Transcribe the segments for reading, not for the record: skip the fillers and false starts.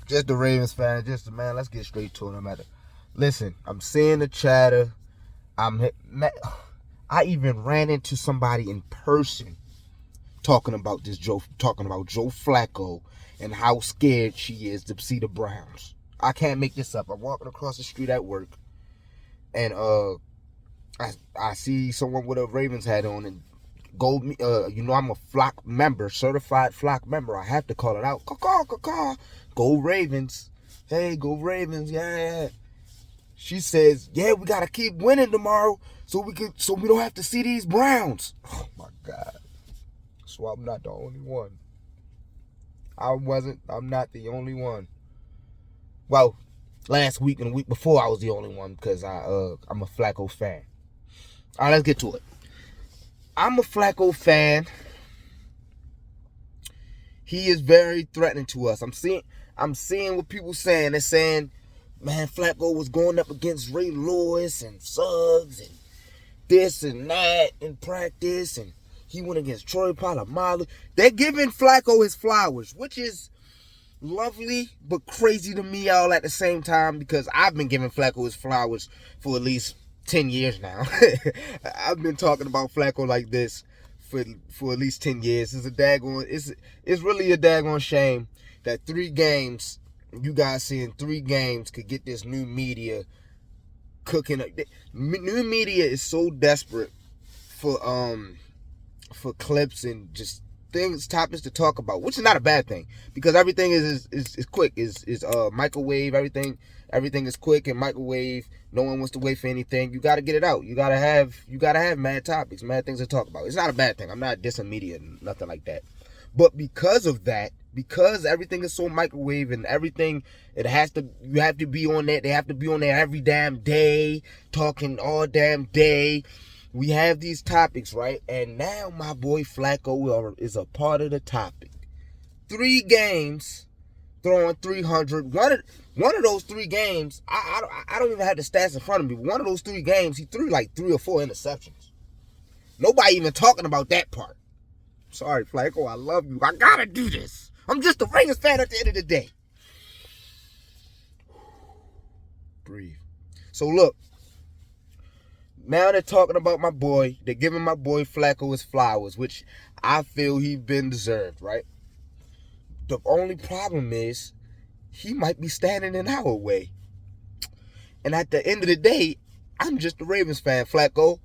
Just the Ravens fan. Man, let's get straight to it. No matter. Listen, I'm seeing the chatter. I even ran into somebody in person talking about Joe Flacco and how scared she is to see the Browns. I can't make this up. I'm walking across the street at work, and I see someone with a Ravens hat on, and I'm a Flock member, certified Flock member. I have to call it out. Caw. Go Ravens. Hey, go Ravens. Yeah. She says, yeah, we gotta keep winning tomorrow so we don't have to see these Browns. Oh my God. So I'm not the only one. I'm not the only one. Well, last week and the week before I was the only one because I'm a Flacco fan. All right, let's get to it. I'm a Flacco fan. He is very threatening to us. I'm seeing what people saying. They're saying, man, Flacco was going up against Ray Lewis and Suggs and this and that in practice, and he went against Troy Polamalu. They're giving Flacco his flowers, which is lovely but crazy to me all at the same time because I've been giving Flacco his flowers for at least 10 years now. I've been talking about Flacco like this for at least 10 years. It's really a daggone shame that 3 games, you guys seeing 3 games could get this new media cooking up. New media is so desperate for clips and just topics to talk about, which is not a bad thing because everything is quick, is microwave. Everything is quick and microwave. No one wants to wait for anything. You got to get it out. You got to have mad topics, mad things to talk about. It's not a bad thing. I'm not dissing media, nothing like that. But because of that, because everything is so microwave and everything, you have to be on that. They have to be on there every damn day, talking all damn day. We have these topics, right? And now my boy Flacco is a part of the topic. 3 games, throwing 300. One of those 3 games, I don't even have the stats in front of me. One of those 3 games, he threw like 3 or 4 interceptions. Nobody even talking about that part. Sorry, Flacco, I love you. I gotta do this. I'm just a Ravens fan at the end of the day. Breathe. So look, now they're talking about my boy. They're giving my boy Flacco his flowers, which I feel he's been deserved, right? The only problem is he might be standing in our way. And at the end of the day, I'm just a Ravens fan, Flacco.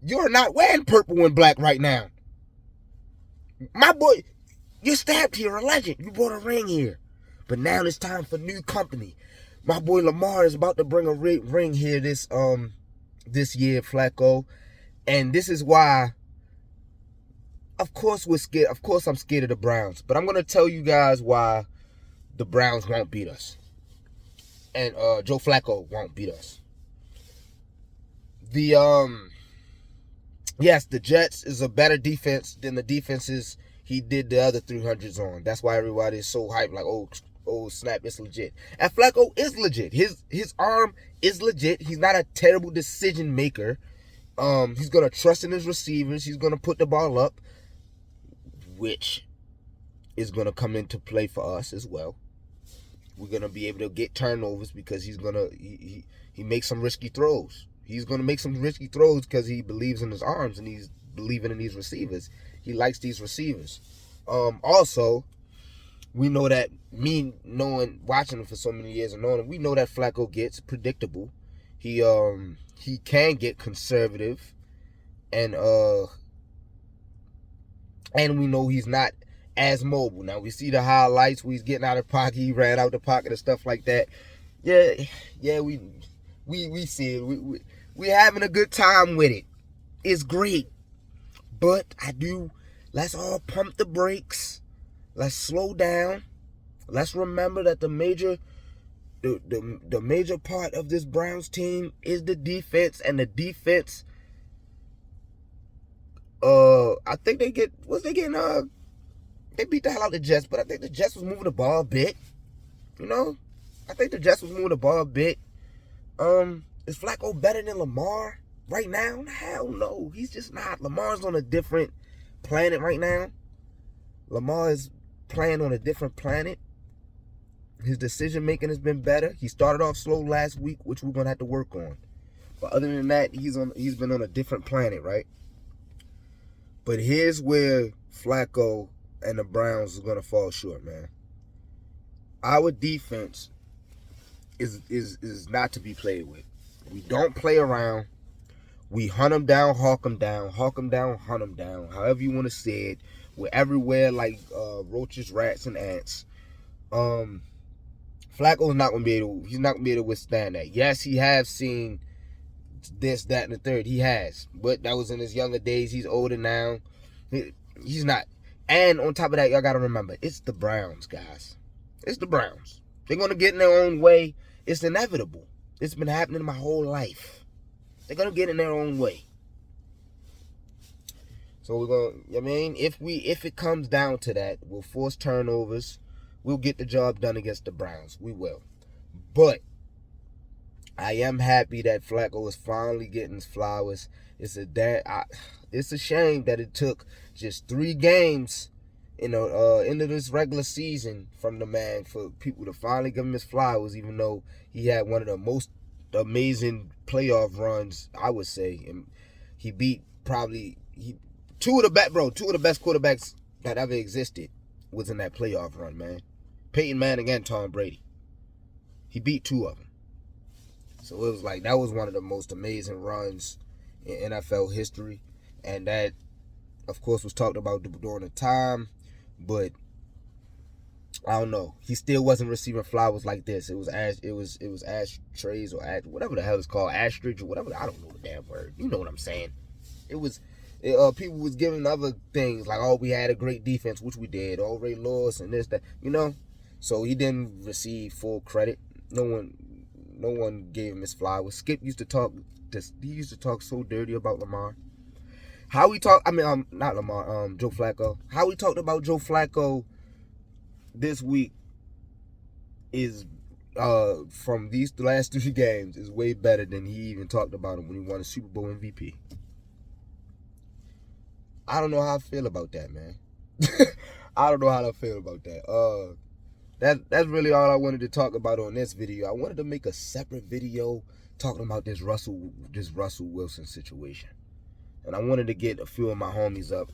You're not wearing purple and black right now. My boy, you're stabbed here, a legend. You brought a ring here. But now it's time for new company. My boy Lamar is about to bring a ring here this year, Flacco. And this is why, of course we're scared. Of course I'm scared of the Browns. But I'm going to tell you guys why the Browns won't beat us. And Joe Flacco won't beat us. Yes, the Jets is a better defense than the defenses he did the other 300s on. That's why everybody is so hyped, like, oh snap, it's legit. And Flacco is legit. His arm is legit. He's not a terrible decision maker. He's gonna trust in his receivers. He's gonna put the ball up, which is gonna come into play for us as well. We're gonna be able to get turnovers because he makes some risky throws. He's going to make some risky throws because he believes in his arms and he's believing in these receivers. He likes these receivers. Also, we know that watching him for so many years and knowing him, we know that Flacco gets predictable. He can get conservative, and we know he's not as mobile. Now we see the highlights where he's getting out of the pocket, he ran out the pocket and stuff like that. Yeah, we see it. We're having a good time with it. It's great. But let's all pump the brakes. Let's slow down. Let's remember that the major part of this Browns team is the defense. And the defense, I think they beat the hell out of the Jets, but I think the Jets was moving the ball a bit. I think the Jets was moving the ball a bit. Is Flacco better than Lamar right now? Hell no. He's just not. Lamar's on a different planet right now. Lamar is playing on a different planet. His decision making has been better. He started off slow last week, which we're gonna have to work on. But other than that, he's been on a different planet, right? But here's where Flacco and the Browns is gonna fall short, man. Our defense is not to be played with. We don't play around. We hunt them down, hawk them down, hunt them down. However you want to say it. We're everywhere like roaches, rats, and ants. Flacco's not gonna be able. He's not gonna be able to withstand that. Yes, he has seen this, that, and the third. He has, but that was in his younger days. He's older now. He's not. And on top of that, y'all gotta remember, it's the Browns, guys. It's the Browns. They're gonna get in their own way. It's inevitable. It's been happening my whole life. They're gonna get in their own way. So we're gonna, I mean, if it comes down to that, we'll force turnovers. We'll get the job done against the Browns. We will. But I am happy that Flacco is finally getting his flowers. It's a shame that it took just 3 games into this regular season from the man for people to finally give him his flowers, even though he had one of the most amazing playoff runs, I would say. And he beat two of the best quarterbacks that ever existed was in that playoff run, man. Peyton Manning and Tom Brady. He beat 2 of them. So it was like, that was one of the most amazing runs in NFL history. And that, of course, was talked about during the time. But I don't know. He still wasn't receiving flowers like this. It was ashtrays or whatever the hell it's called, ostrich or whatever. I don't know the damn word. You know what I'm saying? People was giving other things like, oh, we had a great defense, which we did. Oh, Ray Lewis and this, that, you know. So he didn't receive full credit. No one gave him his flowers. Skip used to talk. He used to talk so dirty about Lamar. Not Lamar. Joe Flacco. How he talked about Joe Flacco this week is from these last 3 games is way better than he even talked about him when he won a Super Bowl MVP. I don't know how I feel about that, man. I don't know how I feel about that. That's really all I wanted to talk about on this video. I wanted to make a separate video talking about this Russell Wilson situation. And I wanted to get a few of my homies up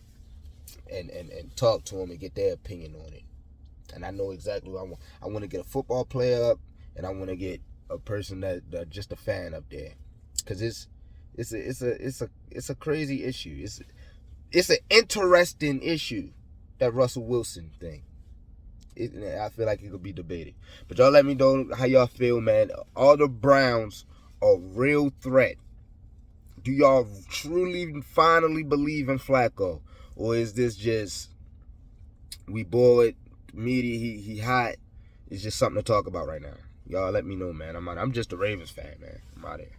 and talk to them and get their opinion on it. And I know exactly what I want. I want to get a football player up, and I want to get a person that just a fan up there, because it's a crazy issue. It's an interesting issue, that Russell Wilson thing. I feel like it could be debated. But y'all let me know how y'all feel, man. Are the Browns a real threat? Do y'all truly finally believe in Flacco? Or is this just, we bored, media, he hot? It's just something to talk about right now. Y'all let me know, man. I'm just a Ravens fan, man. I'm out here.